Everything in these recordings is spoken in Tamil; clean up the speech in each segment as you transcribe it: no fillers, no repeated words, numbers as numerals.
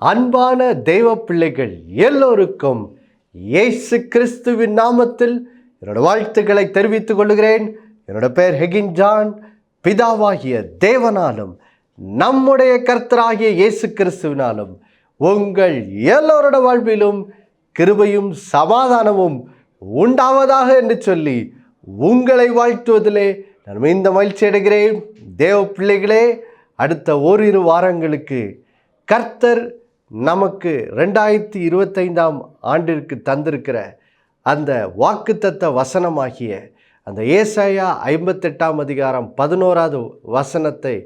அன்பான தெய்வ பிள்ளைகள் எல்லோருக்கும் இயேசு கிறிஸ்துவின் நாமத்தில் என்னோட வாழ்த்துக்களை தெரிவித்துக் கொள்கிறேன். என்னோட பெயர் ஹெகின் ஜான். பிதாவாகிய தேவனாலும் நம்முடைய கர்த்தராகிய இயேசு கிறிஸ்துவினாலும் உங்கள் எல்லோரோட வாழ்விலும் கிருபையும் சமாதானமும் உண்டாவதாக என்று சொல்லி உங்களை வாழ்த்துவதிலே நான் இந்த மகிழ்ச்சி அடைகிறேன். தேவ பிள்ளைகளே, அடுத்த ஓரிரு வாரங்களுக்கு கர்த்தர் நமக்கு 2025ஆம் ஆண்டிற்கு தந்திருக்கிற அந்த வாக்குத்தத்த வசனமாகிய அந்த ஏசாயா 58ஆம் அதிகாரம் 11வது வசனத்தை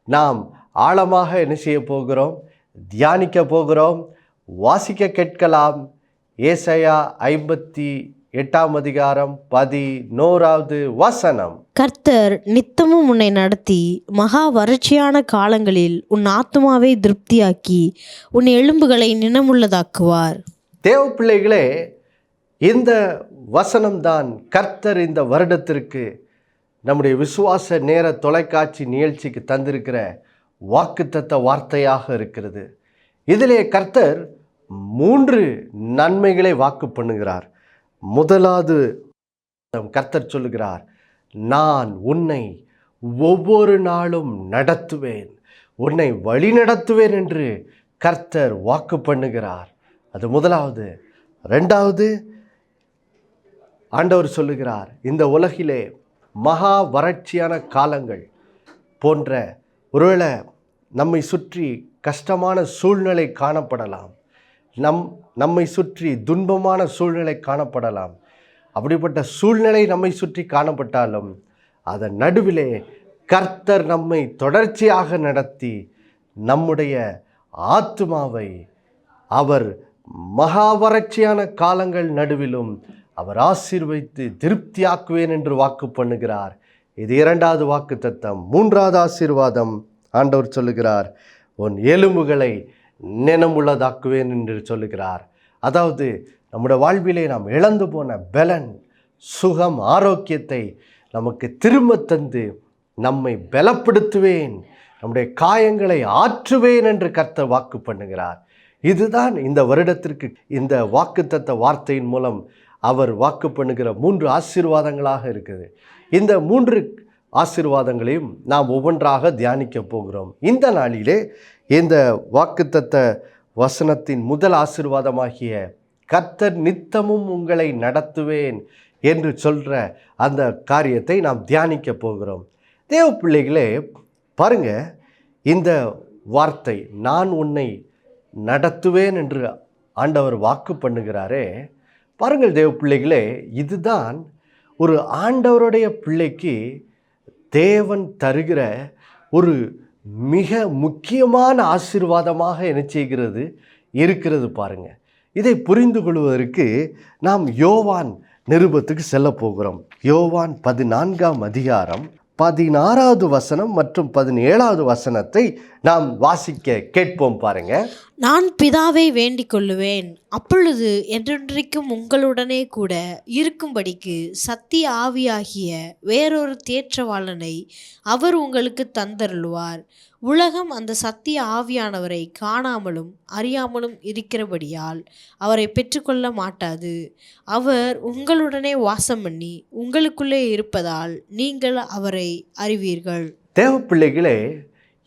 நாம் ஆழமாக என்ன செய்ய போகிறோம், தியானிக்க போகிறோம், வாசிக்க கேட்கலாம். ஏசாயா 58ஆம் அதிகாரம் 11வது வசனம். கர்த்தர் நித்தமும் உன்னை நடத்தி மகா வறட்சியான காலங்களில் உன் ஆத்துமாவை திருப்தியாக்கி உன் எலும்புகளை நினமுள்ளதாக்குவார். தேவ பிள்ளைகளே, இந்த வசனம்தான் கர்த்தர் இந்த வருடத்திற்கு நம்முடைய விசுவாச நேர தொலைக்காட்சி நிகழ்ச்சிக்கு தந்திருக்கிற வாக்குத்தத்த வார்த்தையாக இருக்கிறது. இதிலே கர்த்தர் 3 நன்மைகளை வாக்கு பண்ணுகிறார். முதலாவது கர்த்தர் சொல்லுகிறார், நான் உன்னை ஒவ்வொரு நாளும் நடத்துவேன், உன்னை வழி நடத்துவேன் என்று கர்த்தர் வாக்கு பண்ணுகிறார். அது முதலாவது. 2வது, ஆண்டவர் சொல்லுகிறார், இந்த உலகிலே மகா வறட்சியான காலங்கள் போன்ற ஒருவேளை நம்மை சுற்றி கஷ்டமான சூழ்நிலை காணப்படலாம், நம்மை சுற்றி துன்பமான சூழ்நிலை காணப்படலாம். அப்படிப்பட்ட சூழ்நிலை நம்மை சுற்றி காணப்பட்டாலும் அதன் நடுவிலே கர்த்தர் நம்மை தொடர்ச்சியாக நடத்தி நம்முடைய ஆத்துமாவை அவர் மகா வறட்சியான காலங்கள் நடுவிலும் அவர் ஆசீர்வதித்து திருப்தியாக்குவேன் என்று வாக்கு பண்ணுகிறார். இது 2வது வாக்கு தத்தம். 3வது ஆசீர்வாதம், ஆண்டவர் சொல்லுகிறார், உன் எலும்புகளை நினமுள்ளதாக்குவேன் என்று சொல்லுகிறார். அதாவது நம்முடைய வாழ்விலே நாம் இழந்து போன பலன், சுகம், ஆரோக்கியத்தை நமக்கு திரும்ப தந்து நம்மை பலப்படுத்துவேன், நம்முடைய காயங்களை ஆற்றுவேன் என்று கர்த்தர் வாக்கு பண்ணுகிறார். இதுதான் இந்த வருடத்திற்கு இந்த வாக்குத்தத்த வார்த்தையின் மூலம் அவர் வாக்கு பண்ணுகிற 3 ஆசீர்வாதங்களாக இருக்குது. இந்த 3 ஆசீர்வாதங்களையும் நாம் ஒவ்வொன்றாக தியானிக்க போகிறோம். இந்த நாளிலே இந்த வாக்குத்தத்த வசனத்தின் முதல் ஆசீர்வாதமாகிய கர்த்தர் நித்தமும் உங்களை நடத்துவேன் என்று சொல்கிற அந்த காரியத்தை நாம் தியானிக்க போகிறோம். தேவ பிள்ளைகளே, பாருங்க, இந்த வார்த்தை நான் உன்னை நடத்துவேன் என்று ஆண்டவர் வாக்கு பண்ணுகிறாரே. பாருங்கள் தேவ பிள்ளைகளே, இதுதான் ஒரு ஆண்டவருடைய பிள்ளைக்கு தேவன் தருகிற ஒரு மிக முக்கியமான ஆசீர்வாதமாக என்ன செய்கிறது இருக்கிறது. பாருங்க, இதை புரிந்து கொள்வதற்கு நாம் யோவான் நிருபத்துக்கு செல்ல போகிறோம். யோவான் 14ஆம் அதிகாரம் 16வது வசனம் மற்றும் 17வது வசனத்தை நாம் வாசிக்க கேட்போம். பாருங்க. நான் பிதாவை வேண்டிக் கொள்ளுவேன், அப்பொழுது என்றென்றைக்கும் உங்களுடனே கூட இருக்கும்படிக்கு சத்திய ஆவியாகிய வேறொரு தேற்றவாளனை அவர் உங்களுக்கு தந்தருளுவார். உலகம் அந்த சத்திய ஆவியானவரை காணாமலும் அறியாமலும் இருக்கிறபடியால் அவரை பெற்றுக்கொள்ள மாட்டாது. அவர் உங்களுடனே வாசம் பண்ணி உங்களுக்குள்ளே இருப்பதால் நீங்கள் அவரை அறிவீர்கள். தேவ பிள்ளைகளே,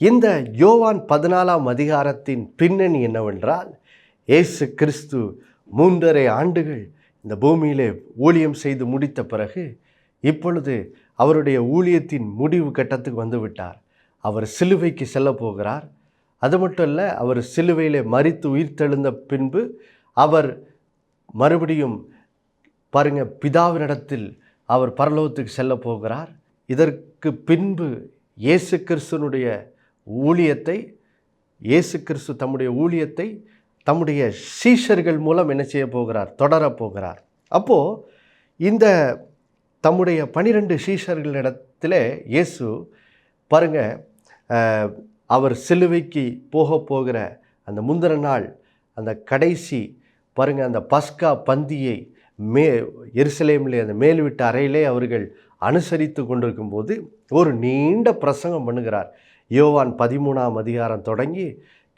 இந்த யோவான் 14ஆம் அதிகாரத்தின் பின்னணி என்னவென்றால், இயேசு கிறிஸ்து 3.5 ஆண்டுகள் இந்த பூமியிலே ஊழியம் செய்து முடித்த பிறகு இப்பொழுது அவருடைய ஊழியத்தின் முடிவு கட்டத்துக்கு வந்து விட்டார். அவர் சிலுவைக்கு செல்ல போகிறார். அது மட்டும் இல்லை, அவர் சிலுவையிலே மரித்து உயிர்த்தெழுந்த பின்பு அவர் மறுபடியும் பாருங்க பிதாவினிடத்தில் அவர் பரலோகத்துக்கு செல்ல போகிறார். இதற்கு பின்பு இயேசு கிறிஸ்துனுடைய ஊழியத்தை, இயேசு கிறிஸ்து தம்முடைய ஊழியத்தை தம்முடைய சீஷர்கள் மூலம் என்ன செய்ய போகிறார், தொடரப் போகிறார். அப்போது இந்த தம்முடைய 12 சீஷர்களிடத்தில் இயேசு பாருங்க, அவர் சிலுவைக்கு போகிற அந்த முந்தின நாள், அந்த கடைசி பாருங்க, அந்த பஸ்கா பந்தியை எருசலேமிலே அந்த மேல் வீட்டு அறையிலே அவர்கள் அனுசரித்து கொண்டிருக்கும் போது ஒரு நீண்ட பிரசங்கம் பண்ணுகிறார். யோவான் 13ஆம் அதிகாரம் தொடங்கி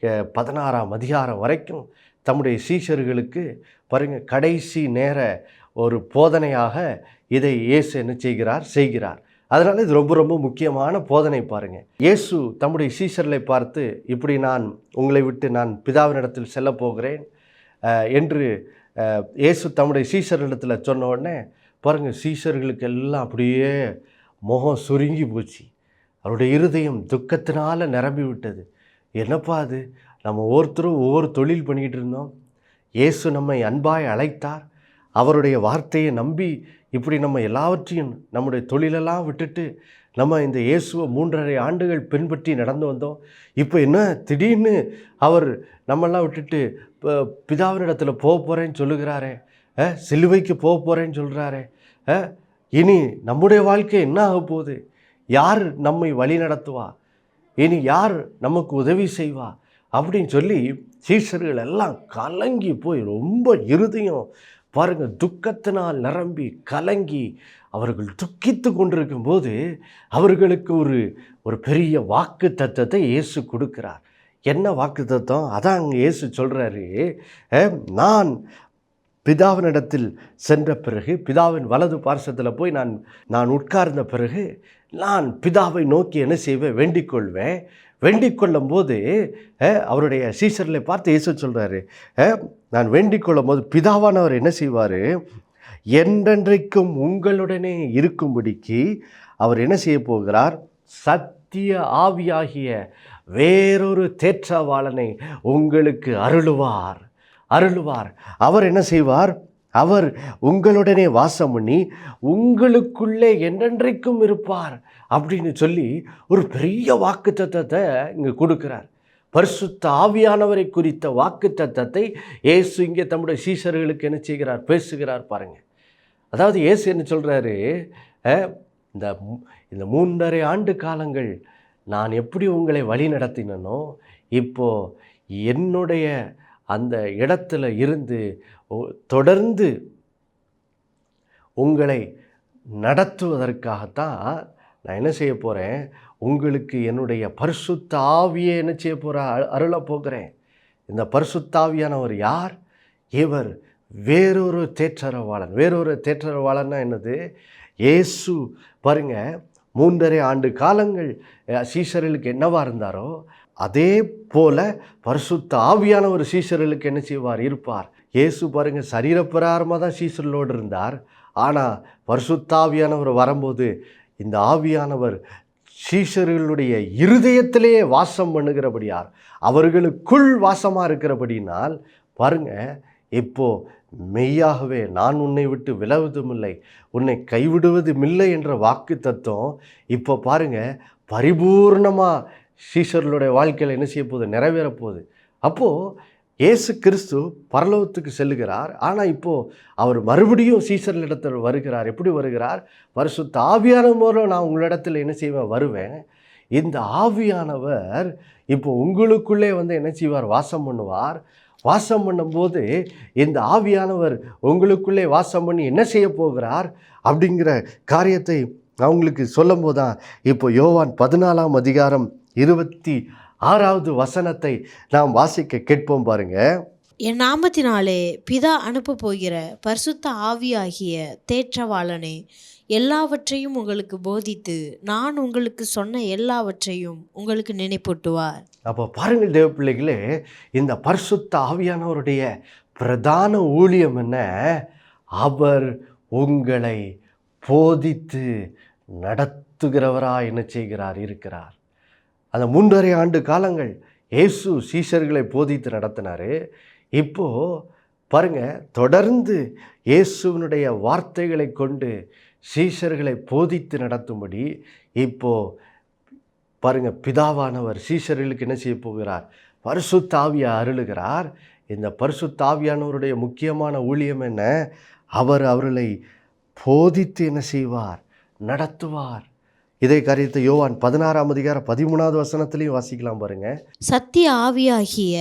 16ஆம் அதிகாரம் வரைக்கும் தம்முடைய சீஷர்களுக்கு பாருங்கள் கடைசி நேர ஒரு போதனையாக இதை இயேசு என்ன செய்கிறார். அதனால் இது ரொம்ப ரொம்ப முக்கியமான போதனை. பாருங்கள், இயேசு தம்முடைய சீஷர்களை பார்த்து, இப்படி நான் உங்களை விட்டு நான் பிதாவினிடத்தில் செல்ல போகிறேன் என்று இயேசு தம்முடைய சீஷர்களிடத்தில் சொன்ன உடனே பாருங்கள், சீஷர்களுக்கு எல்லாம் அப்படியே முகம் சுருங்கி போச்சு. அவருடைய இருதயம் துக்கத்தினால் நிரம்பி விட்டது. என்னப்பா அது, நம்ம ஒவ்வொருத்தரும் ஒவ்வொரு தொழில் பண்ணிக்கிட்டு இருந்தோம். இயேசு நம்மை அன்பாய் அழைத்தார். அவருடைய வார்த்தையை நம்பி இப்படி நம்ம எல்லாவற்றையும் நம்முடைய தொழிலெல்லாம் விட்டுட்டு நம்ம இந்த இயேசுவை 3.5 ஆண்டுகள் பின்பற்றி நடந்து வந்தோம். இப்போ என்ன திடீர்னு அவர் நம்மெல்லாம் விட்டுட்டு பிதாவினிடத்தில் போக போகிறேன்னு சொல்லுகிறாரே, சிலுவைக்கு போக போகிறேன்னு சொல்கிறாரே, இனி நம்முடைய வாழ்க்கை என்ன ஆக போகுது? யார் நம்மை வழி நடத்துவா? இனி யார் நமக்கு உதவி செய்வா? அப்படின்னு சொல்லி சீஷர்கள் எல்லாம் கலங்கி போய் ரொம்ப இருதயம் பாருங்கள் துக்கத்தினால் நிரம்பி கலங்கி அவர்கள் துக்கித்து கொண்டிருக்கும் போது அவர்களுக்கு ஒரு பெரிய வாக்கு தத்தத்தை இயேசு கொடுக்கிறார். என்ன வாக்கு தத்தம்? அதான் அங்கே இயேசு சொல்கிறாரு, நான் பிதாவினிடத்தில் சென்ற பிறகு, பிதாவின் வலது பார்சத்தில் போய் நான் உட்கார்ந்த பிறகு நான் பிதாவை நோக்கி என்ன செய்வேன்? வேண்டிக் கொள்வேன். வேண்டிக் கொள்ளும் போது அவருடைய சீஷர்களை பார்த்து இயேசு சொல்கிறாரு, நான் வேண்டிக் கொள்ளும் போது பிதாவானவர் என்ன செய்வார்? என்றென்றைக்கும் உங்களுடனே இருக்கும்படிக்கு அவர் என்ன செய்ய போகிறார்? சத்திய ஆவியாகிய வேறொரு தேற்றவாளனை உங்களுக்கு அருளுவார். அவர் என்ன செய்வார்? அவர் உங்களுடனே வாசம் பண்ணி உங்களுக்குள்ளே என்றென்றைக்கும் இருப்பார் அப்படின்னு சொல்லி ஒரு பெரிய வாக்கு தத்தத்தை இங்கே கொடுக்கிறார். பரிசுத்த ஆவியானவரை குறித்த வாக்கு தத்தத்தை இயேசு இங்கே தம்முடைய சீஷர்களுக்கு என்ன செய்கிறார்? பேசுகிறார். பாருங்கள், அதாவது இயேசு என்ன சொல்கிறாரு, இந்த 3.5 ஆண்டு காலங்கள் நான் எப்படி உங்களை வழி நடத்தினோ, இப்போது என்னுடைய அந்த இடத்துல இருந்து தொடர்ந்து உங்களை நடத்துவதற்காகத்தான் நான் என்ன செய்ய போகிறேன்? உங்களுக்கு என்னுடைய பரிசுத்த ஆவியை என்ன செய்ய போகிறேன்? அருளப் போகிறேன். இந்த பரிசுத்த ஆவியானவர் யார்? இவர் வேறொரு தேற்றரவாளன்னா என்னது? இயேசு பாருங்க 3.5 ஆண்டு காலங்கள் சீஷர்களுக்கு என்னவா இருந்தாரோ அதே போல பரிசுத்த ஆவியானவர் சீஷர்களுக்கு என்ன செய்வார்? இருப்பார். இயேசு பாருங்க சரீரப்பிரகாரமாக தான் சீஷர்களோடு இருந்தார். ஆனால் பரிசுத்த ஆவியானவர் வரும்போது இந்த ஆவியானவர் சீஷர்களுடைய இருதயத்திலேயே வாசம் பண்ணுகிறபடியார், அவர்களுக்குள் வாசமாக இருக்கிறபடினால் பாருங்க, இப்போது மெய்யாகவே நான் உன்னை விட்டு விலகுவதுமில்லை, உன்னை கைவிடுவதுமில்லை என்ற வாக்கு தத்துவம் இப்போ பாருங்கள் பரிபூர்ணமாக சீஷர்களுடைய வாழ்க்கையில் என்ன செய்ய போகுது? நிறைவேறப்போகுது. அப்போது இயேசு கிறிஸ்து பரலோகத்துக்கு செல்லுகிறார். ஆனால் இப்போது அவர் மறுபடியும் சீஷர்களிடத்தில் வருகிறார். எப்படி வருகிறார்? பரிசுத்த ஆவியானவர் நான் உங்களிடத்தில் என்ன செய்வேன்? வருவேன். இந்த ஆவியானவர் இப்போ உங்களுக்குள்ளே வந்து என்ன செய்வார்? வாசம் பண்ணுவார். வாசம் பண்ணும்போது இந்த ஆவியானவர் உங்களுக்குள்ளே வாசம் பண்ணி என்ன செய்ய போகிறார் அப்படிங்கிற காரியத்தை அவங்களுக்கு சொல்லும் போது தான் இப்போ யோவான் 14ஆம் அதிகாரம் 26வது வசனத்தை நாம் வாசிக்க கேட்போம். பாருங்க. என் நாமத்தினாலே பிதா அனுப்ப போகிற பரிசுத்த ஆவியாகிய தேற்றவாளனே எல்லாவற்றையும் உங்களுக்கு போதித்து நான் உங்களுக்கு சொன்ன எல்லாவற்றையும் உங்களுக்கு நினைப்பூட்டுவார். அப்போ பாருங்கள் தேவ பிள்ளைகளே, இந்த பரிசுத்த ஆவியானவருடைய பிரதான ஊழியம் என்ன? அவர் உங்களை போதித்து நடத்துகிறவராக என்ன செய்கிறார்? இருக்கிறார். அந்த 3.5 ஆண்டு காலங்கள் இயேசு சீஷர்களை போதித்து நடத்தினார். இப்போது பாருங்கள், தொடர்ந்து இயேசுவினுடைய வார்த்தைகளை கொண்டு சீஷர்களை போதித்து நடத்தும்படி இப்போது பாருங்கள் பிதாவானவர் சீஷர்களுக்கு என்ன செய்ய போகிறார்? பரிசுத்த ஆவியை அருளுகிறார். இந்த பரிசுத்த ஆவியானவருடைய முக்கியமான ஊழியம் என்ன? அவர் அவர்களை போதித்து என்ன செய்வார்? நடத்துவார். இதே காரியத்தை யோவான் 16ஆம் அதிகாரம் 13வது வசனத்திலையும் வாசிக்கலாம். பாருங்க. சத்திய ஆவியாகிய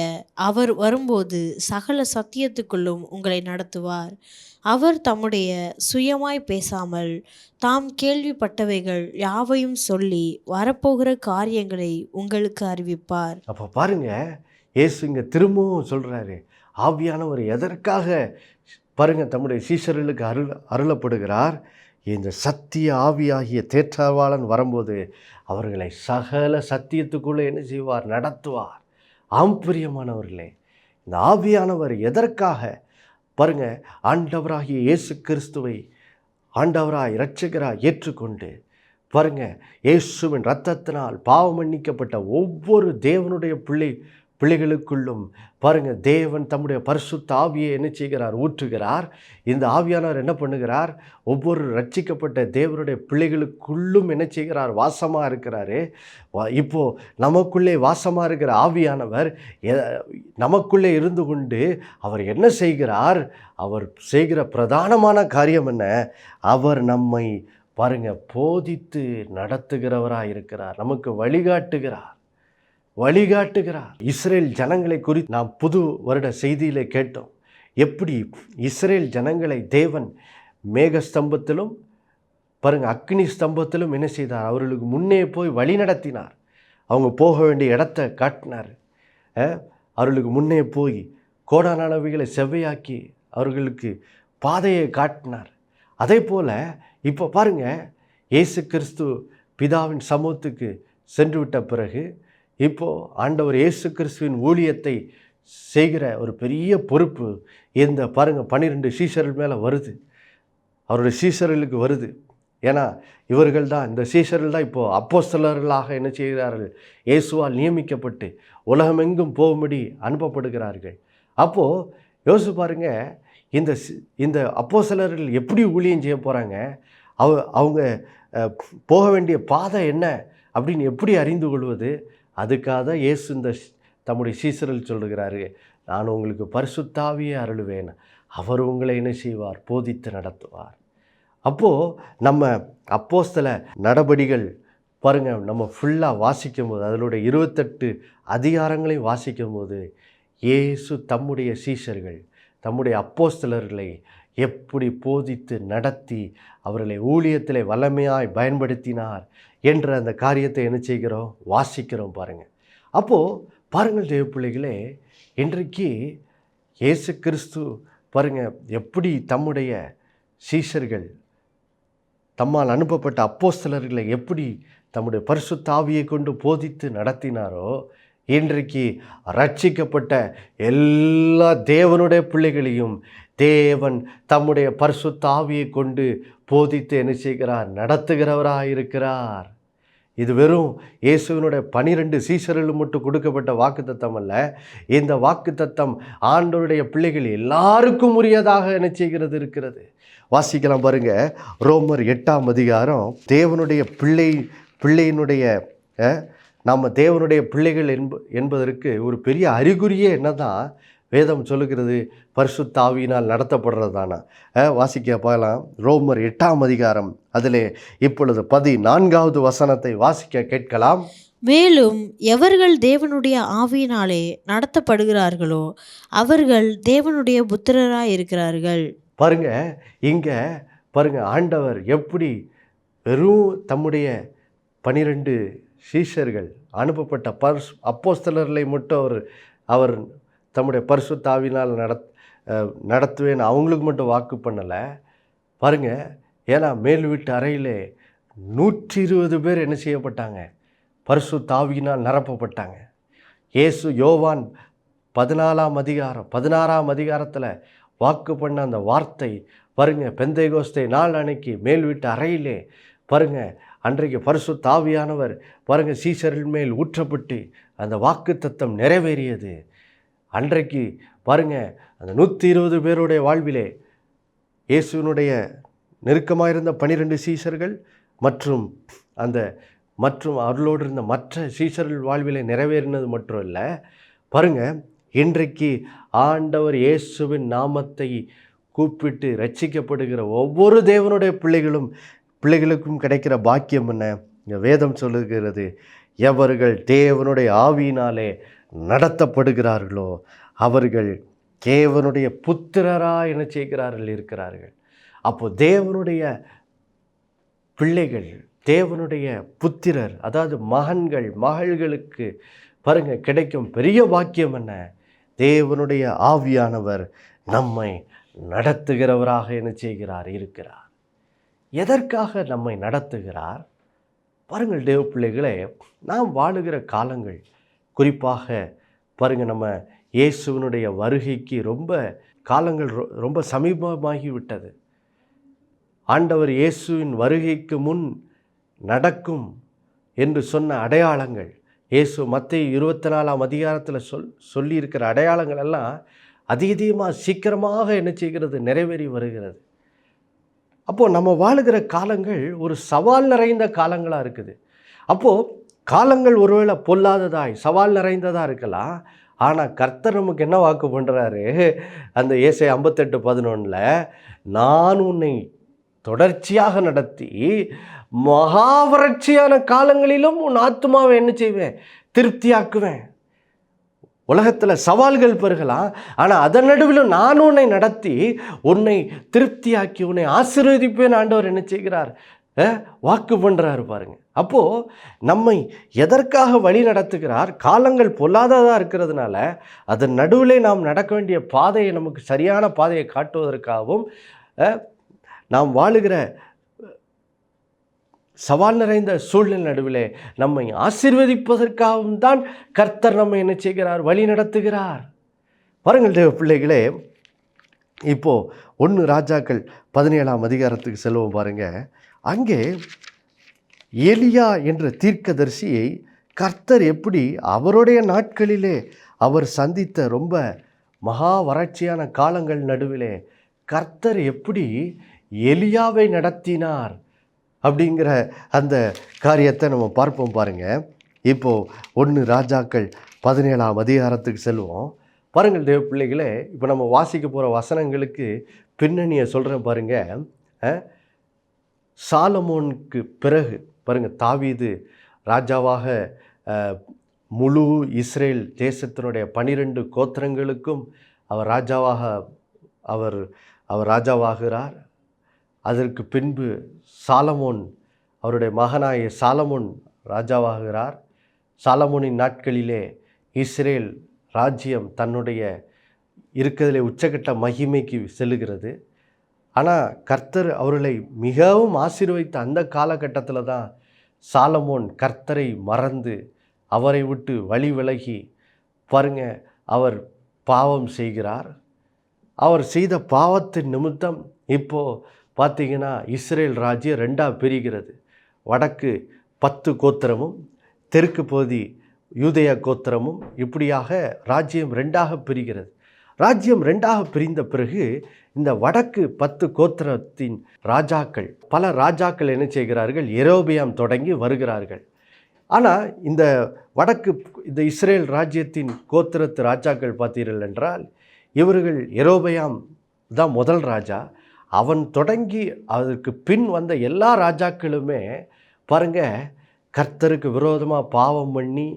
அவர் வரும்போது சகல சத்தியத்துக்குள்ளும் உங்களை நடத்துவார். அவர் தம்முடைய சுயமாய் பேசாமல் தாம் கேள்விப்பட்டவைகள் யாவையும் சொல்லி வரப்போகிற காரியங்களை உங்களுக்கு அறிவிப்பார். அப்போ பாருங்க, இயேசு இங்கே திரும்பவும் சொல்கிறாரு, ஆவியானவர் எதற்காக பாருங்கள் தம்முடைய சீஷர்களுக்கு அருளப்படுகிறார். இந்த சத்திய ஆவியாகிய தேற்றவாளன் வரும்போது அவர்களை சகல சத்தியத்துக்குள்ளே என்ன செய்வார்? நடத்துவார். ஆம் பிரியமானவர்களே, இந்த ஆவியானவர் எதற்காக பாருங்கள், ஆண்டவராகிய இயேசு கிறிஸ்துவை ஆண்டவராய் இரட்சகராய் ஏற்றுக்கொண்டு பாருங்கள், இயேசுவின் இரத்தத்தினால் பாவம் மன்னிக்கப்பட்ட ஒவ்வொரு தேவனுடைய பிள்ளைகளுக்குள்ளும் பாருங்கள், தேவன் தம்முடைய பரிசுத்த ஆவியை என்ன செய்கிறார்? ஊற்றுகிறார். இந்த ஆவியானவர் என்ன பண்ணுகிறார்? ஒவ்வொரு ரட்சிக்கப்பட்ட தேவனுடைய பிள்ளைகளுக்குள்ளும் என்ன செய்கிறார்? வாசமாக இருக்கிறாரு. இப்போது நமக்குள்ளே வாசமாக இருக்கிற ஆவியானவர் நமக்குள்ளே இருந்து கொண்டு அவர் என்ன செய்கிறார்? அவர் செய்கிற பிரதானமான காரியம் என்ன? அவர் நம்மை பாருங்கள் போதித்து நடத்துகிறவராக இருக்கிறார். நமக்கு வழிகாட்டுகிறார். இஸ்ரேல் ஜனங்களை குறித்து நாம் புது வருட செய்தியிலே கேட்டோம். எப்படி இஸ்ரேல் ஜனங்களை தேவன் மேகஸ்தம்பத்திலும் பாருங்கள் அக்னி ஸ்தம்பத்திலும் என்ன செய்தார்? அவர்களுக்கு முன்னே போய் வழி நடத்தினார். அவங்க போக வேண்டிய இடத்தை காட்டினார். அவர்களுக்கு முன்னே போய் கோடானவைகளை செவ்வையாக்கி அவர்களுக்கு பாதையை காட்டினார். அதே போல் இப்போ பாருங்கள், இயேசு கிறிஸ்து பிதாவின் சமூகத்துக்கு சென்று விட்ட பிறகு இப்போது ஆண்டவர் இயேசு கிறிஸ்துவின் ஊழியத்தை செய்கிற ஒரு பெரிய பொறுப்பு இந்த பாருங்கள் 12 சீஷர்கள் மேலே வருது. அவருடைய சீஷர்களுக்கு வருது. ஏன்னா இவர்கள் தான், இந்த சீஷர்கள் தான் இப்போது அப்போஸ்தலர்களாக என்ன செய்கிறார்கள்? இயேசுவால் நியமிக்கப்பட்டு உலகமெங்கும் போகும்படி அனுப்பப்படுகிறார்கள். அப்போது யோசிச்சு பாருங்கள், இந்த அப்போஸ்தலர்கள் எப்படி ஊழியம் செய்ய போகிறாங்க? அவங்க போக வேண்டிய பாதை என்ன அப்படின்னு எப்படி அறிந்து கொள்வது? அதுக்காக தான் இயேசு இந்த தம்முடைய சீஷர்கள் சொல்லுகிறாரு, நான் உங்களுக்கு பரிசுத்த ஆவியை அருளுவேன், அவர் உங்களை என்ன செய்வார்? போதித்து நடத்துவார். அப்போது நம்ம அப்போஸ்தல நடபடிகள் பாருங்கள், நம்ம ஃபுல்லாக வாசிக்கும்போது அதனுடைய 28 அதிகாரங்களையும் வாசிக்கும்போது இயேசு தம்முடைய சீஷர்கள் தம்முடைய அப்போஸ்தலர்களை எப்படி போதித்து நடத்தி அவர்களை ஊழியத்தில் வல்லமையாய் பயன்படுத்தினார் என்ற அந்த காரியத்தை என்ன செய்கிறோம்? வாசிக்கிறோம் பாருங்கள். அப்போது பாருங்கள் தேவ பிள்ளைகளே, இன்றைக்கு இயேசு கிறிஸ்து பாருங்கள் எப்படி தம்முடைய சீஷர்கள் தம்மால் அனுப்பப்பட்ட அப்போஸ்தலர்களை எப்படி தம்முடைய பரிசுத்த ஆவியை கொண்டு போதித்து நடத்தினாரோ, இன்றைக்கு ரட்சிக்கப்பட்ட எல்லா தேவனுடைய பிள்ளைகளையும் தேவன் தம்முடைய பரிசுத்த ஆவியை கொண்டு போதித்து என்ன செய்கிறார்? நடத்துகிறவராக இருக்கிறார். இது வெறும் இயேசுவினுடைய 12 சீஷர்களுக்கு மட்டும் கொடுக்கப்பட்ட வாக்குத்தத்தம் அல்ல. இந்த வாக்குத்தத்தம் ஆண்டவருடைய பிள்ளைகள் எல்லாருக்கும் உரியதாக என்ன செய்கிறது? இருக்கிறது. வாசிக்கலாம் பாருங்க, ரோமர் 8ஆம் அதிகாரம். தேவனுடைய பிள்ளையினுடைய நாம் தேவனுடைய பிள்ளைகள் என்பதற்கு ஒரு பெரிய அறிகுறியே என்னதான் வேதம் சொல்லுகிறது? பரிசுத்த ஆவியினால் நடத்தப்படுறது தானா? வாசிக்க பார்க்கலாம். ரோமர் 8ஆம் அதிகாரம், அதில் இப்பொழுது 14வது வசனத்தை வாசிக்க கேட்கலாம். மேலும் எவர்கள் தேவனுடைய ஆவியினாலே நடத்தப்படுகிறார்களோ அவர்கள் தேவனுடைய புத்திரராய் இருக்கிறார்கள். பாருங்க, இங்கே பாருங்க, ஆண்டவர் எப்படி வெறும் தம்முடைய 12 சீஷர்கள் அனுப்பப்பட்ட அப்போஸ்தலர்களை மட்டும் அவர் தம்முடைய பரிசுத்த ஆவியினால் நடத்துவேன் அவங்களுக்கு மட்டும் வாக்கு பண்ணலை பாருங்கள். ஏன்னா மேல் வீட்டு அறையிலே 120 பேர் என்ன செய்யப்பட்டாங்க? பரிசுத்த ஆவியினால் நிரப்பப்பட்டாங்க. இயேசு யோவான் 16ஆம் அதிகாரத்தில் வாக்கு பண்ண அந்த வார்த்தை பாருங்கள், பெந்தைகோஸ்தே நாள் அன்னைக்கு மேல் வீட்டு அறையிலே பாருங்கள், அன்றைக்கு பரிசுத்த ஆவியானவர் பாருங்கள் சீஷர்கள் மேல் ஊற்றப்பட்டு அந்த வாக்கு தத்தம் நிறைவேறியது. அன்றைக்கு பாருங்கள், அந்த 120 பேருடைய வாழ்விலே இயேசுவினுடைய நெருக்கமாக இருந்த 12 சீஷர்கள் மற்றும் அவர்களோடு இருந்த மற்ற சீஷர்கள் வாழ்விலே நிறைவேறினது மட்டும் இல்லை பாருங்கள், இன்றைக்கு ஆண்டவர் இயேசுவின் நாமத்தை கூப்பிட்டு ரட்சிக்கப்படுகிற ஒவ்வொரு தேவனுடைய பிள்ளைகளுக்கும் கிடைக்கிற பாக்கியம் என்ன? இந்த வேதம் சொல்லுகிறது, எவர்கள் தேவனுடைய ஆவியினாலே நடத்தப்படுகிறார்களோ அவர்கள் தேவனுடைய புத்திரராக என்ன செய்கிறார்கள்? இருக்கிறார்கள். அப்போது தேவனுடைய பிள்ளைகள், தேவனுடைய புத்திரர், அதாவது மகன்கள் மகள்களுக்கு பாருங்க, கிடைக்கும் பெரிய பாக்கியம் என்ன? தேவனுடைய ஆவியானவர் நம்மை நடத்துகிறவராக என்ன செய்கிறார்? இருக்கிறார். எதற்காக நம்மை நடத்துகிறார்? பாருங்கள் தேவ பிள்ளைகளே, நாம் வாழுகிற காலங்கள் குறிப்பாக பாருங்கள், நம்ம இயேசுவினுடைய வருகைக்கு ரொம்ப காலங்கள் ரொம்ப சமீபமாகி விட்டது. ஆண்டவர் இயேசுவின் வருகைக்கு முன் நடக்கும் என்று சொன்ன அடையாளங்கள், இயேசு மத்தேயு 24ஆம் அதிகாரத்தில் சொல்லியிருக்கிற அடையாளங்கள் எல்லாம் அதிகமாக சீக்கிரமாக என்ன செய்கிறது? நிறைவேறி வருகிறது. அப்போது நம்ம வாழுகிற காலங்கள் ஒரு சவால் நிறைந்த காலங்களாக இருக்குது. அப்போது காலங்கள் ஒருவேளை பொல்லாததாய் சவால் நிறைந்ததாக இருக்கலாம். ஆனால் கர்த்தர் நமக்கு என்ன வாக்கு பண்ணுறாரு? அந்த ஏசாயா 58:11, நான் உன்னை தொடர்ச்சியாக நடத்தி மகாவறட்சியான காலங்களிலும் உன் ஆத்துமாவை என்ன செய்வேன்? திருப்தியாக்குவேன். உலகத்தில் சவால்கள் பெருகலாம், ஆனால் அதன் நடுவிலும் நான் உன்னை நடத்தி உன்னை திருப்தியாக்கி உன்னை ஆசீர்வதிப்பேன் ஆண்டவர் என்ன செய்கிறார்? வாக்கு பண்ணுறாரு பாருங்க. அப்போது நம்மை எதற்காக வழி நடத்துகிறார்? காலங்கள் பொல்லாததாக இருக்கிறதுனால அதன் நடுவிலே நாம் நடக்க வேண்டிய பாதையை, நமக்கு சரியான பாதையை காட்டுவதற்காகவும், நாம் வாழுகிற சவால் நிறைந்த சூழ்நிலை நடுவிலே நம்மை ஆசீர்வதிப்பதற்காகவும் தான் கர்த்தர் நம்மை என்ன செய்கிறார்? வழி நடத்துகிறார். பாருங்கள் தேவ பிள்ளைகளே, இப்போது 1 ராஜாக்கள் 17ஆம் அதிகாரத்துக்கு செல்வோம் பாருங்க. அங்கே எலியா என்ற தீர்க்கதரிசியை கர்த்தர் எப்படி அவருடைய நாட்களிலே அவர் சந்தித்த ரொம்ப மகா வறட்சியான காலங்கள் நடுவிலே கர்த்தர் எப்படி எலியாவை நடத்தினார் அப்படிங்கிற அந்த காரியத்தை நம்ம பார்ப்போம் பாருங்க. இப்போது 1 ராஜாக்கள் 17ஆம் அதிகாரத்துக்கு செல்வோம். பாருங்கள் தேவ பிள்ளைகளே, இப்போ நம்ம வாசிக்க போகிற வசனங்களுக்கு பின்னணியை சொல்கிறேன் பாருங்க. சாலமோனுக்கு பிறகு பாருங்கள், தாவீது ராஜாவாக முழு இஸ்ரேல் தேசத்தினுடைய 12 கோத்திரங்களுக்கும் அவர் ராஜாவாகிறார். அதற்கு பின்பு சாலமோன், அவருடைய மகனாய சாலமோன் ராஜாவாகிறார். சாலமோனின் நாட்களிலே இஸ்ரேல் ராஜ்யம் தன்னுடைய இருக்கிறதிலே உச்சக்கட்ட மகிமைக்கு செல்லுகிறது. ஆனால் கர்த்தர் அவர்களை மிகவும் ஆசீர்வதித்த அந்த காலகட்டத்தில் தான் சாலமோன் கர்த்தரை மறந்து அவரை விட்டு வழி விலகி பாருங்க, அவர் பாவம் செய்கிறார். அவர் செய்த பாவத்தின் நிமித்தம் இப்போது பார்த்தீங்கன்னா இஸ்ரேல் ராஜ்யம் 2ஆக பிரிகிறது. வடக்கு 10 கோத்திரமும் தெற்கு பகுதி யூதேயா கோத்திரமும், இப்படியாக ராஜ்யம் 2ஆக பிரிகிறது. ராஜ்யம் 2ஆக பிரிந்த பிறகு இந்த வடக்கு 10 கோத்திரத்தின் ராஜாக்கள், பல ராஜாக்கள் என்ன செய்கிறார்கள்? யெரொபெயாம் தொடங்கி வருகிறார்கள். ஆனால் இந்த இந்த இஸ்ரேல் ராஜ்யத்தின் கோத்திரத்து ராஜாக்கள் பார்த்தீர்கள் என்றால், இவர்கள் யெரொபெயாம் தான் முதல் ராஜா. அவன் தொடங்கி அதற்கு பின் வந்த எல்லா ராஜாக்களுமே பாருங்க, கர்த்தருக்கு விரோதமாக பாவம் பண்ணி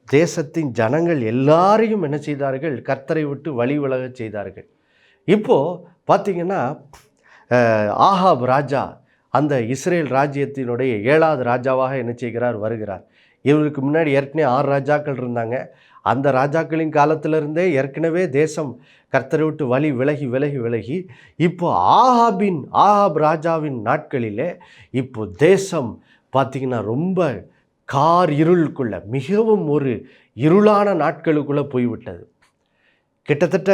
தேசத்தின் ஜனங்கள் எல்லாரையும் என்ன செய்தார்கள்? கர்த்தரை விட்டு வழி விலக செய்தார்கள். இப்போது பார்த்திங்கன்னா ஆகாப் ராஜா அந்த இஸ்ரேல் ராஜ்யத்தினுடைய 7ஆவது ராஜாவாக என்ன செய்கிறார்? வருகிறார். இவருக்கு முன்னாடி ஏற்கனவே 6 ராஜாக்கள் இருந்தாங்க. அந்த ராஜாக்களின் காலத்திலிருந்தே ஏற்கனவே தேசம் கர்த்தரை விட்டு வழி விலகி இப்போ ஆகாப் ராஜாவின் நாட்களிலே இப்போ தேசம் பார்த்திங்கன்னா ரொம்ப இருளுக்குள்ள, மிகவும் ஒரு இருளான நாட்களுக்குள்ளே போய்விட்டது. கிட்டத்தட்ட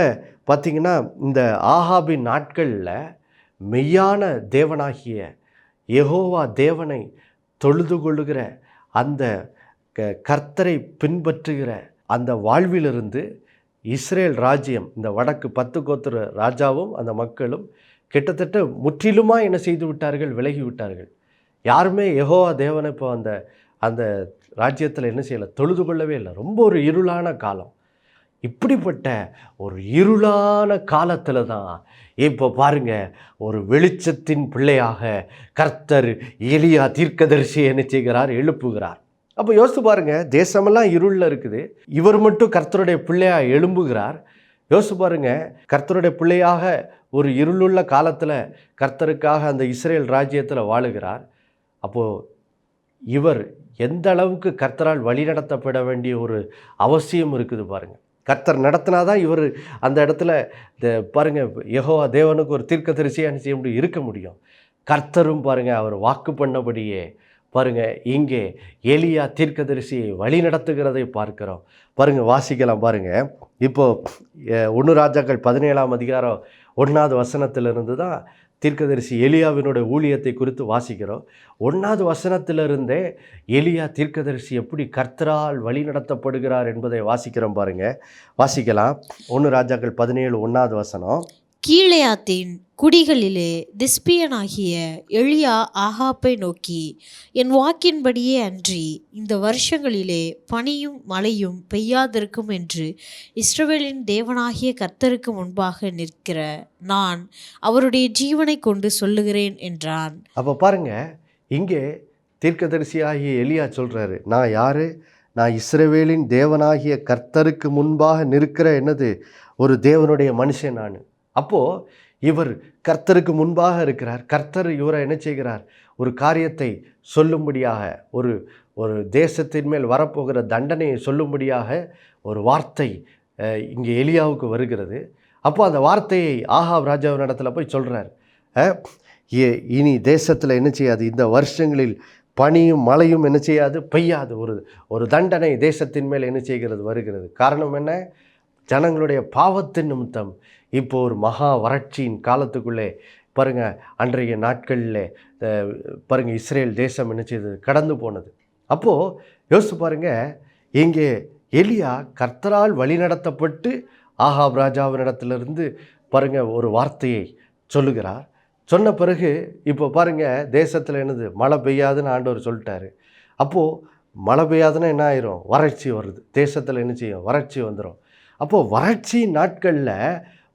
பார்த்திங்கன்னா இந்த ஆகாபின் நாட்களில் மெய்யான தேவனாகிய யெகோவா தேவனை தொழுது கொள்ளுகிற அந்த கர்த்தரை பின்பற்றுகிற அந்த வாழ்விலிருந்து இஸ்ரேல் ராஜ்யம், இந்த வடக்கு 10 கோத்திர ராஜாவும் அந்த மக்களும் கிட்டத்தட்ட முற்றிலுமாக என்ன செய்து விட்டார்கள்? விலகி விட்டார்கள். யாருமே யெகோவா தேவனை இப்போ அந்த ராஜ்யத்தில் என்ன செய்யலை? தொழுது கொள்ளவே இல்லை. ரொம்ப ஒரு இருளான காலம். இப்படிப்பட்ட ஒரு இருளான காலத்தில் தான் இப்போ பாருங்க, ஒரு வெளிச்சத்தின் பிள்ளையாக கர்த்தர் எலியா தீர்க்கதரிசி என்ன செய்கிறார்? எழுப்புகிறார். அப்போ யோசித்து பாருங்க, தேசமெல்லாம் இருளில் இருக்குது, இவர் மட்டும் கர்த்தருடைய பிள்ளையாக எழும்புகிறார். யோசித்து பாருங்க, கர்த்தருடைய பிள்ளையாக ஒரு இருளுள்ள காலத்தில் கர்த்தருக்காக அந்த இஸ்ரேல் ராஜ்யத்தில் வாழுகிறார். அப்போது இவர் எந்த அளவுக்கு கர்த்தரால் வழிநடத்தப்பட வேண்டிய ஒரு அவசியம் இருக்குது பாருங்கள். கர்த்தர் நடத்தினாதான் இவர் அந்த இடத்துல பாருங்கள், யெகோவா தேவனுக்கு ஒரு தீர்க்கதரிசியாக செய்ய முடியும், இருக்க முடியும். கர்த்தரும் பாருங்கள் அவர் வாக்கு பண்ணபடியே பாருங்கள் இங்கே எலியா தீர்க்கதரிசியை வழி நடத்துகிறதை பார்க்கிறோம். பாருங்கள், வாசிக்கலாம் பாருங்கள். இப்போது 1 ராஜாக்கள் 17ஆம் அதிகாரம் 1வது வசனத்திலிருந்து தான் தீர்க்கதரிசி எலியாவினுடைய ஊழியத்தை குறித்து வாசிக்கிறோம். 1வது வசனத்திலிருந்தே எலியா தீர்க்கதரிசி எப்படி கர்த்தரால் வழி நடத்தப்படுகிறார் என்பதை வாசிக்கிறோம் பாருங்கள். வாசிக்கலாம். 1 ராஜாக்கள் 17 1வது வசனம். கீலேயாத்தின் குடிகளிலே திஸ்பியனாகிய எலியா ஆகாப்பை நோக்கி, என் வாக்கின்படியே அன்றி இந்த வருஷங்களிலே பனியும் மழையும் பெய்யாதிருக்கும் என்று இஸ்ரவேலின் தேவனாகிய கர்த்தருக்கு முன்பாக நிற்கிற நான் அவருடைய ஜீவனை கொண்டு சொல்லுகிறேன் என்றான். அப்போ பாருங்க, இங்கே தீர்க்கதரிசியாகிய எலியா சொல்றாரு, நான் யாரு? நான் இஸ்ரவேலின் தேவனாகிய கர்த்தருக்கு முன்பாக நிற்கிற என்னது ஒரு தேவனுடைய மனுஷன் நான். அப்போது இவர் கர்த்தருக்கு முன்பாக இருக்கிறார். கர்த்தர் இவரை என்ன செய்கிறார்? ஒரு காரியத்தை சொல்லும்படியாக, ஒரு தேசத்தின் மேல் வரப்போகிற தண்டனையை சொல்லும்படியாக ஒரு வார்த்தை இங்கே எலியாவுக்கு வருகிறது. அப்போ அந்த வார்த்தையை ஆகாப் ராஜாவின் இடத்துல போய் சொல்கிறார், இனி தேசத்தில் என்ன செய்யாது, இந்த வருஷங்களில் பனியும் மழையும் என்ன செய்யாது, பெய்யாது. ஒரு தண்டனை தேசத்தின் மேல் என்ன செய்கிறது, வருகிறது. காரணம் என்ன? ஜனங்களுடைய பாவத்தின் நிமித்தம் இப்போ ஒரு மகா வறட்சியின் காலத்துக்குள்ளே பாருங்கள், அன்றைய நாட்களில் பாருங்கள் இஸ்ரேல் தேசம் என்ன செய்தது, கடந்து போனது. அப்போது யோசித்து பாருங்கள், இங்கே எலியா கர்த்தரால் வழிநடத்தப்பட்டு ஆகாப் ராஜாவினிடத்திலிருந்து பாருங்கள் ஒரு வார்த்தையை சொல்லுகிறார். சொன்ன பிறகு இப்போ பாருங்கள் தேசத்தில் என்னது, மழை பெய்யாதுன்னு ஆண்டவர் சொல்லிட்டாரு. அப்போது மழை பெய்யாதுன்னா என்ன ஆயிரும், வறட்சி வருது. தேசத்தில் என்ன செய்யும், வறட்சி வந்துடும். அப்போது வறட்சி நாட்களில்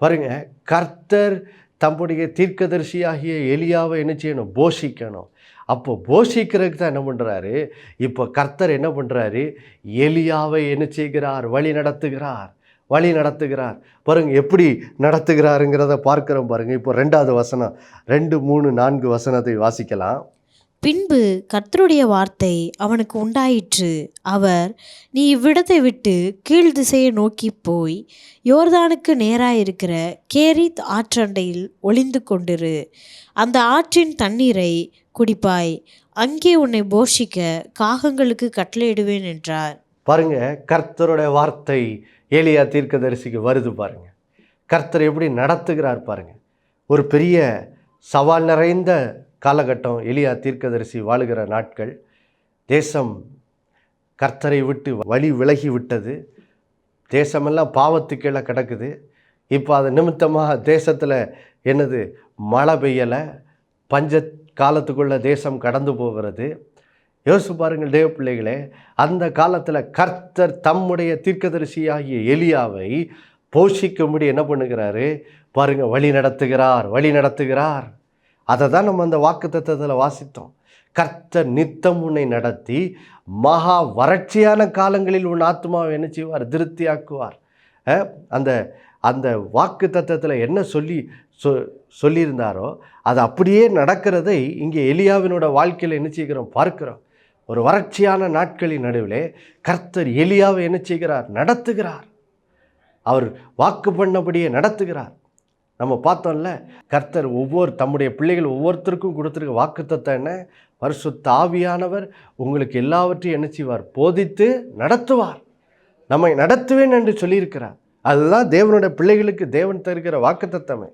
பாருங்கள், கர்த்தர் தம்முடைய தீர்க்கதரிசியாகிய எலியாவை என்ன செய்யணும், போஷிக்கணும். அப்போ போஷிக்கிறதுக்கு தான் என்ன பண்ணுறாரு, இப்போ கர்த்தர் என்ன பண்ணுறாரு, எலியாவை என்ன செய்கிறார், வழி நடத்துகிறார். பாருங்கள் எப்படி நடத்துகிறாருங்கிறத பார்க்குறோம் பாருங்கள். இப்போ 2வது வசனம், 2, 3, 4 வசனத்தை வாசிக்கலாம். பின்பு கர்த்தருடைய வார்த்தை அவனுக்கு உண்டாயிற்று. அவர், நீ இவ்விடத்தை விட்டு கீழ் திசையை நோக்கி போய் யோர்தானுக்கு நேராயிருக்கிற கேரித் ஆற்றண்டையில் ஒளிந்து கொண்டிரு. அந்த ஆற்றின் தண்ணீரை குடிப்பாய். அங்கே உன்னை போஷிக்க காகங்களுக்கு கட்டளையிடுவேன் என்றார். பாருங்க, கர்த்தருடைய வார்த்தை எலியா தீர்க்கதரிசிக்கு வருது பாருங்க. கர்த்தர் எப்படி நடத்துகிறார் பாருங்க. ஒரு பெரிய சவால் நிறைந்த காலகட்டம் எலியா தீர்க்கதரிசி வாழுகிற நாட்கள். தேசம் கர்த்தரை விட்டு வழி விலகி விட்டது. தேசமெல்லாம் பாவத்துக்கு கீழே கிடக்குது. இப்போ அது நிமித்தமாக தேசத்தில் என்னது, மழை பெய்யலை, பஞ்ச காலத்துக்குள்ள தேசம் கடந்து போகிறது. யோசிச்சு பாருங்கள் தேவ பிள்ளைகளே, அந்த காலத்தில் கர்த்தர் தம்முடைய தீர்க்கதரிசியாகிய எலியாவை போஷிக்கும்படி என்ன பண்ணுகிறாரு பாருங்கள், வழி நடத்துகிறார். அதை தான் நம்ம அந்த வாக்குத்தத்தத்தில் வாசித்தோம். கர்த்தர் நித்தம் உன்னை நடத்தி மகா வறட்சியான காலங்களில் உன் ஆத்மாவை என்ன செய்வார், திருப்தியாக்குவார். அந்த அந்த வாக்கு தத்தத்தில் என்ன சொல்லியிருந்தாரோ அது அப்படியே நடக்கிறதை இங்கே எலியாவினோட வாழ்க்கையில் என்ன செய்கிறோம், பார்க்கிறோம். ஒரு வறட்சியான நாட்களின் நடுவிலே கர்த்தர் எலியாவை என்ன செய்கிறார், நடத்துகிறார். அவர் வாக்கு பண்ணபடியே நடத்துகிறார். நம்ம பார்த்தோம்ல, கர்த்தர் தம்முடைய பிள்ளைகள் ஒவ்வொருத்தருக்கும் கொடுத்துருக்க வாக்குத்தத்தம் என்ன, பரிசுத்த ஆவியானவர் உங்களுக்கு எல்லாவற்றையும் என்ன செய்வார், போதித்து நடத்துவார். நம்மை நடத்துவேன் என்று சொல்லியிருக்கிறார். அதுதான் தேவனுடைய பிள்ளைகளுக்கு தேவன் தருகிற வாக்குத்தத்தமே.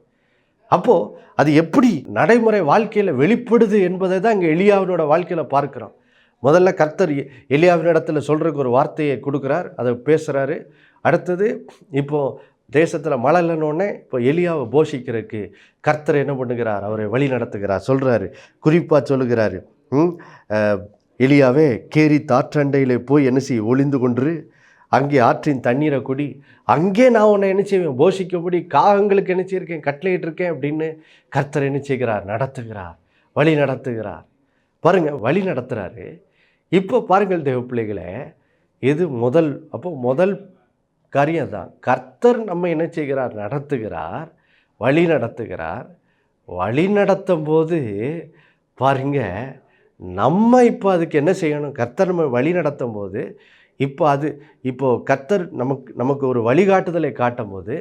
அப்போது அது எப்படி நடைமுறை வாழ்க்கையில் வெளிப்படுது என்பதை தான் இங்கே எலியாவினோட வாழ்க்கையில் பார்க்குறோம். முதல்ல கர்த்தர் எலியாவின் இடத்துல சொல்கிறதுக்கு ஒரு வார்த்தையை கொடுக்குறார், அதை பேசுகிறாரு. அடுத்தது இப்போது தேசத்தில் மழை இல்லைன்னொடனே இப்போ எலியாவை போஷிக்கிறதுக்கு கர்த்தர் என்ன பண்ணுகிறார், அவரை வழி நடத்துகிறார். சொல்கிறாரு, குறிப்பாக சொல்லுகிறாரு, எலியாவே கேரித் ஆற்றண்டையில் போய் என்ன செய்ய, ஒளிந்து கொண்டு அங்கே ஆற்றின் தண்ணீரை குடி, அங்கே நான் உன்னை என்ன செய்வேன், போஷிக்கும்படி காகங்களுக்கு என்ன செய்யிருக்கேன், கட்டளையிட்டிருக்கேன் அப்படின்னு கர்த்தர் என்ன செய்கிறார், நடத்துகிறார், வழி நடத்துகிறார். பாருங்கள், வழி நடத்துகிறாரு. இப்போ பாருங்கள் தேவ பிள்ளைகளே, இது முதல் காரியம் தான். கர்த்தர் நம்ம என்ன செய்கிறார், நடத்துகிறார், வழி நடத்துகிறார். வழி நடத்தும் போது பாருங்க, நம்ம இப்போ அதுக்கு என்ன செய்யணும்? கர்த்தர் நம்ம வழி நடத்தும் போது இப்போ கர்த்தர் நமக்கு ஒரு வழிகாட்டுதலை காட்டும் போது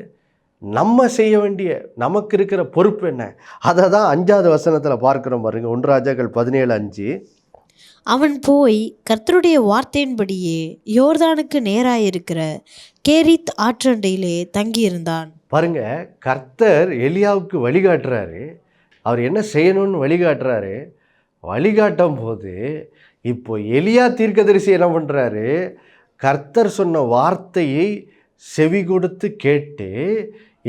நம்ம செய்ய வேண்டிய நமக்கு இருக்கிற பொறுப்பு என்ன? அதை தான் 5வது வசனத்தில் பார்க்குறோம் பாருங்க. 1 ராஜாக்கள் 17:5. அவன் போய் கர்த்தருடைய வார்த்தையின்படியே யோர்தானுக்கு நேராயிருக்கிற கேரித் ஆற்றண்டையிலே தங்கியிருந்தான். பாருங்க, கர்த்தர் எலியாவுக்கு வழிகாட்டுறாரு. அவர் என்ன செய்யணும்னு வழிகாட்டுறாரு. வழிகாட்டும் போது இப்போ எலியா தீர்க்கதரிசி என்ன பண்ணுறாரு? கர்த்தர் சொன்ன வார்த்தையை செவி கொடுத்து கேட்டு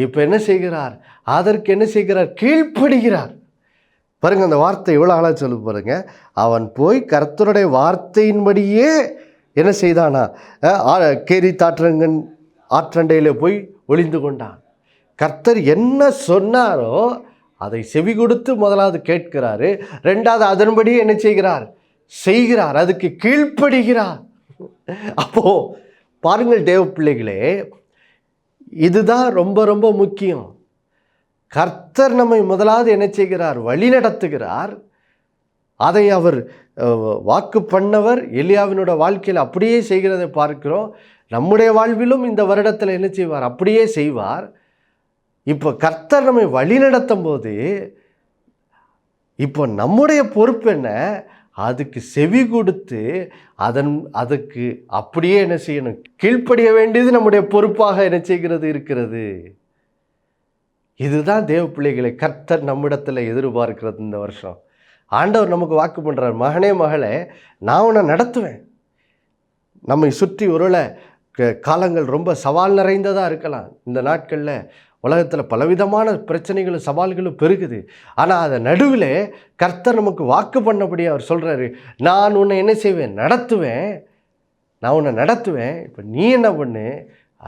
இப்போ என்ன செய்கிறார்? அதற்கு என்ன செய்கிறார்? கீழ்ப்படுகிறார். பாருங்க, அந்த வார்த்தை எவ்வளோ அழகாக சொல்லுது பாருங்க. அவன் போய் கர்த்தருடைய வார்த்தையின்படியே என்ன செய்தானா? கேரித் ஆற்றண்டையில் போய் ஒளிந்து கொண்டான். கர்த்தர் என்ன சொன்னாரோ அதை செவி கொடுத்து முதலாவது கேட்கிறாரு, 2வது அதன்படியே என்ன செய்கிறார்? அதுக்கு கீழ்ப்படுகிறார். அப்போ பாருங்கள் தேவ பிள்ளைகளே, இதுதான் ரொம்ப ரொம்ப முக்கியம். கர்த்தர் நம்மை முதலாவது என்ன செய்கிறார்? வழி நடத்துகிறார். அதை அவர் வாக்கு பண்ணவர் எலியாவினோட வாழ்க்கையில் அப்படியே செய்கிறதை பார்க்கிறோம். நம்முடைய வாழ்விலும் இந்த வருடத்தில் என்ன செய்வார்? அப்படியே செய்வார். இப்போ கர்த்தர் நம்மை வழி நடத்தும் போது இப்போ நம்முடைய பொறுப்பு என்ன? அதுக்கு செவி கொடுத்து அதுக்கு அப்படியே என்ன செய்யணும்? கீழ்ப்படிய வேண்டியது நம்முடைய பொறுப்பாக என்ன செய்கிறது இருக்கிறது. இதுதான் தேவ பிள்ளைகளை கர்த்தர் நம்மிடத்தில் எதிர்பார்க்கிறது. இந்த வருஷம் ஆண்டவர் நமக்கு வாக்கு பண்ணுறார், மகனே மகளே, நான் உன்னை நடத்துவேன். நம்மை சுற்றி ஒருவேளை காலங்கள் ரொம்ப சவால் நிறைந்ததாக இருக்கலாம். இந்த நாட்களில் உலகத்தில் பலவிதமான பிரச்சனைகளும் சவால்களும் பெருகுது. ஆனால் அதை நடுவில் கர்த்தர் நமக்கு வாக்கு பண்ணபடி அவர் சொல்கிறாரு, நான் உன்னை என்ன செய்வேன்? நடத்துவேன். நான் உன்னை நடத்துவேன். இப்போ நீ என்ன பண்ணு?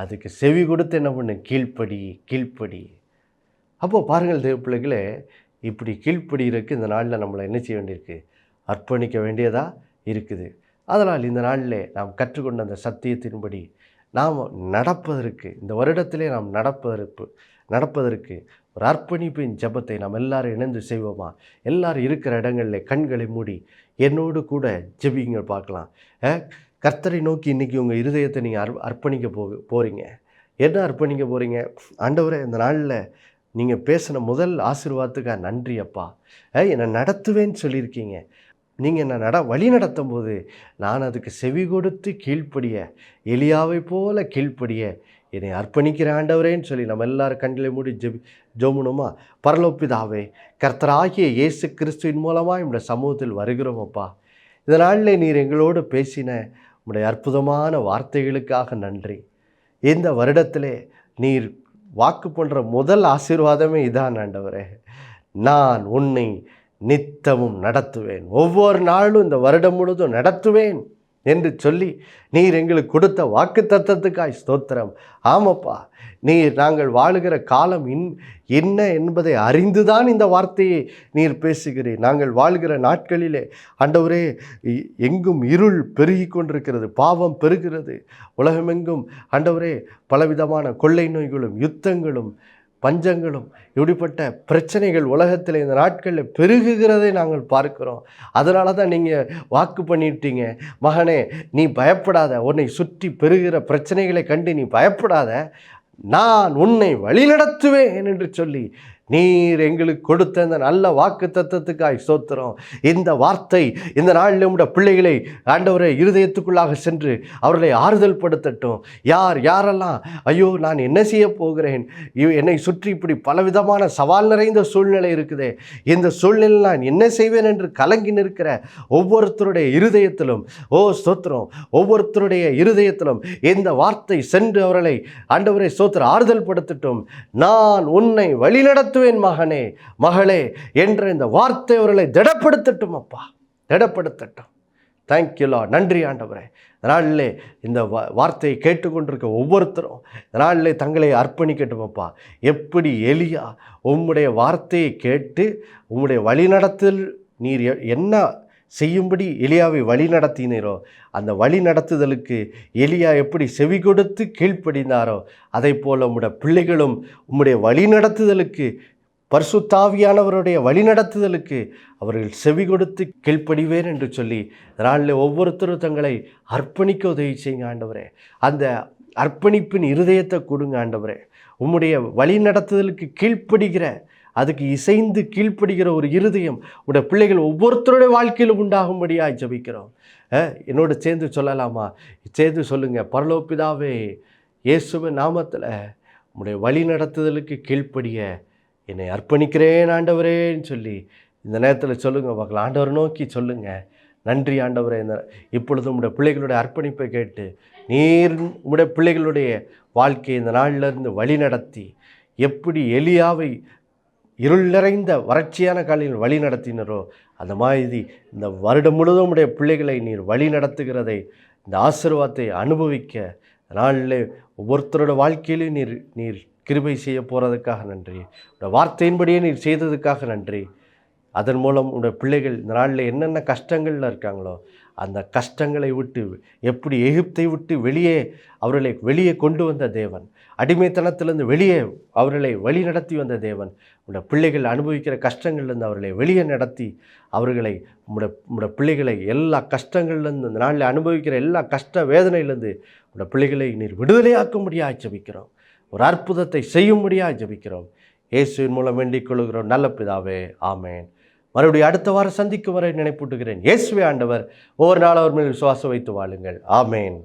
அதுக்கு செவி கொடுத்து என்ன பண்ணு? கீழ்ப்படி. அப்போது பாருங்கள் தேவ பிள்ளைகளே, இப்படி கீழ்ப்படிகிறதுக்கு இந்த நாளில் நம்மளை என்ன செய்ய வேண்டியிருக்கு? அர்ப்பணிக்க வேண்டியதாக இருக்குது. அதனால் இந்த நாளில் நாம் கற்றுக்கொண்ட அந்த சத்தியத்தின்படி நாம் நடப்பதற்கு, இந்த வருடத்திலே நாம் நடப்பதற்கு ஒரு அர்ப்பணிப்பின் ஜெபத்தை நாம் எல்லாரும் இணைந்து செய்வோமா? எல்லாரும் இருக்கிற இடங்களில் கண்களை மூடி என்னோடு கூட ஜெபிங்க பார்க்கலாம். கர்த்தரை நோக்கி இன்றைக்கி உங்கள் இருதயத்தை நீங்கள் அர்ப்பணிக்க போகிறீங்க. என்ன அர்ப்பணிக்க போகிறீங்க? ஆண்டவரே, இந்த நாளில் நீங்கள் பேசின முதல் ஆசீர்வாதத்துக்காக நன்றி அப்பா. என்னை நடத்துவேன்னு சொல்லியிருக்கீங்க. நீங்கள் என்னை வழி நடத்தும் போது நான் அதுக்கு செவி கொடுத்து கீழ்ப்படிய, எலியாவை போல கீழ்ப்படிய என்னை அர்ப்பணிக்கிற ஆண்டவரேன்னு சொல்லி நம்ம எல்லாரும் கண்களை மூடி ஜெபணுமா? பரலோபிதாவே, கர்த்தராகிய இயேசு கிறிஸ்துவின் மூலமாக நம்முடைய சமூகத்தில் வருகிறோம் அப்பா. இந்த நாளில் நீர் எங்களோடு பேசின உம்முடைய அற்புதமான வார்த்தைகளுக்காக நன்றி. இந்த வருடத்திலே நீர் வாக்கு பண்ணுற முதல் ஆசீர்வாதமே இதான் ஆண்டவரே, நான் உன்னை நித்தமும் நடத்துவேன், ஒவ்வொரு நாளும் இந்த வருடம் முழுதும் நடத்துவேன் என்று சொல்லி நீர் எங்களுக்கு கொடுத்த வாக்கு தத்தத்துக்காய் ஸ்தோத்திரம். ஆமாப்பா, நாங்கள் வாழுகிற காலம் என்ன என்பதை அறிந்துதான் இந்த வார்த்தையை நீர் பேசுகிறீர். நாங்கள் வாழ்கிற நாட்களிலே ஆண்டவரே, எங்கும் இருள் பெருகி கொண்டிருக்கிறது, பாவம் பெருகிறது. உலகமெங்கும் ஆண்டவரே பலவிதமான கொள்ளை நோய்களும் யுத்தங்களும் பஞ்சங்களும் இப்படிப்பட்ட பிரச்சனைகள் உலகத்தில் இந்த நாட்களில் பெருகுகிறதை நாங்கள் பார்க்கிறோம். அதனால தான் நீங்கள் வாக்கு பண்ணிட்டீங்க, மகனே நீ பயப்படாத, உன்னை சுற்றி பெருகிற பிரச்சனைகளை கண்டு நீ பயப்படாத, நான் உன்னை வழிநடத்துவேன் என்று சொல்லி நீர் எங்களுக்கு கொடுத்த இந்த நல்ல வாக்கு தத்தத்துக்காய் ஸ்தோத்திரம். இந்த வார்த்தை இந்த நாளில் உடைய பிள்ளைகளை ஆண்டவரை இருதயத்துக்குள்ளாக சென்று அவர்களை ஆறுதல் படுத்தட்டும். யாரெல்லாம் ஐயோ நான் என்ன செய்ய போகிறேன், என்னை சுற்றி இப்படி பலவிதமான சவால் நிறைந்த சூழ்நிலை இருக்குதே, இந்த சூழ்நிலையில் நான் என்ன செய்வேன் என்று கலங்கி நிற்கிற ஒவ்வொருத்தருடைய இருதயத்திலும் ஸ்தோத்திரம், ஒவ்வொருத்தருடைய இருதயத்திலும் இந்த வார்த்தை சென்று அவர்களை ஆண்டவரை ஸ்தோத்திரம் ஆறுதல் படுத்தட்டும். நான் உன்னை வழிநடத்து மகனே மகளே என்ற இந்த வார்த்தை அவர்களை திடப்படுத்தட்டும் அப்பா, திடப்படுத்தட்டும். Thank you Lord. நன்றி ஆண்டவரே. நாளிலே இந்த வார்த்தையை கேட்டுக்கொண்டிருக்க ஒவ்வொருத்தரும் நாளிலே தங்களை அர்ப்பணிக்கட்டும் அப்பா. எப்படி எலியா உம்முடைய வார்த்தையை கேட்டு உம்முடைய வழிநடத்தல் நீர் என்ன செய்யும்படி எலியாவை வழி நடத்தினீரோ, அந்த வழி நடத்துதலுக்கு எலியா எப்படி செவி கொடுத்து கீழ்ப்படிந்தாரோ, அதை போல் உம்முடைய பிள்ளைகளும் உம்முடைய வழி நடத்துதலுக்கு பரிசுத்த ஆவியானவருடைய வழிநடத்துதலுக்கு அவர்கள் செவி கொடுத்து கீழ்ப்படிவேன் என்று சொல்லி நாளில் ஒவ்வொருத்தரும் தங்களை அர்ப்பணிக்க உதவி செய்யுங்க ஆண்டவரே. அந்த அர்ப்பணிப்பின் இருதயத்தை கொடுங்க ஆண்டவரே. உம்முடைய வழிநடத்துதலுக்கு கீழ்ப்படுகிற, அதுக்கு இசைந்து கீழ்ப்படுகிற ஒரு இருதயம் உடைய பிள்ளைகள் ஒவ்வொருத்தருடைய வாழ்க்கையிலும் உண்டாகும்படியாக ஜெபிக்கிறோம். என்னோட சேர்ந்து சொல்லலாமா? சேர்ந்து சொல்லுங்கள். பரலோக பிதாவே, இயேசுவின் நாமத்தில் உம்முடைய வழி நடத்துதலுக்கு கீழ்ப்படிய என்னை அர்ப்பணிக்கிறேன் ஆண்டவரேன்னு சொல்லி இந்த நேரத்தில் சொல்லுங்கள் பார்க்கலாம். ஆண்டவரை நோக்கி சொல்லுங்கள். நன்றி ஆண்டவரே, இப்பொழுது உம்முடைய பிள்ளைகளுடைய அர்ப்பணிப்பை கேட்டு நீர் உம்முடைய பிள்ளைகளுடைய வாழ்க்கையை இந்த நாளிலிருந்து வழி நடத்தி, எப்படி எலியாவை இருள் நிறைந்த வறட்சியான காலையில் வழி நடத்தினரோ அந்த மாதிரி இந்த வருடம் முழுவதும் உடைய பிள்ளைகளை நீர் வழி நடத்துகிறதை, இந்த ஆசீர்வாதத்தை அனுபவிக்க நாளில் ஒவ்வொருத்தரோட வாழ்க்கையிலும் நீர் கிருபை செய்ய போகிறதுக்காக நன்றி. உடைய வார்த்தையின்படியே நீர் செய்ததுக்காக நன்றி. அதன் மூலம் உடைய பிள்ளைகள் இந்த நாளில் என்னென்ன கஷ்டங்களில் இருக்காங்களோ அந்த கஷ்டங்களை விட்டு, எப்படி எகிப்தை விட்டு அவர்களை வெளியே கொண்டு வந்த தேவன், அடிமைத்தனத்திலிருந்து வெளியே அவர்களை வழி நடத்தி வந்த தேவன், உடைய பிள்ளைகள் அனுபவிக்கிற கஷ்டங்கள்லேருந்து அவர்களை வெளியே நடத்தி அவர்களை உடைய பிள்ளைகளை எல்லா கஷ்டங்கள்லேருந்து, இந்த நாளில் அனுபவிக்கிற எல்லா கஷ்ட வேதனையிலேருந்து உடைய பிள்ளைகளை நீர் விடுதலையாக்கும்படியாக ஜெபிக்கிறோம். ஒரு அற்புதத்தை செய்யும்படியாக ஜெபிக்கிறோம். இயேசுவின் மூலம் வேண்டிக் கொள்கிறோம் நல்ல பிதாவே, ஆமேன். மறுபடியும் அடுத்த வாரம் சந்திக்கும் வரை நினைப்பூட்டுகிறேன். இயேசுவே ஆண்டவர். ஒவ்வொரு நாள் அவர் மேல் விசுவாசம் வைத்து வாழுங்கள். ஆமேன்.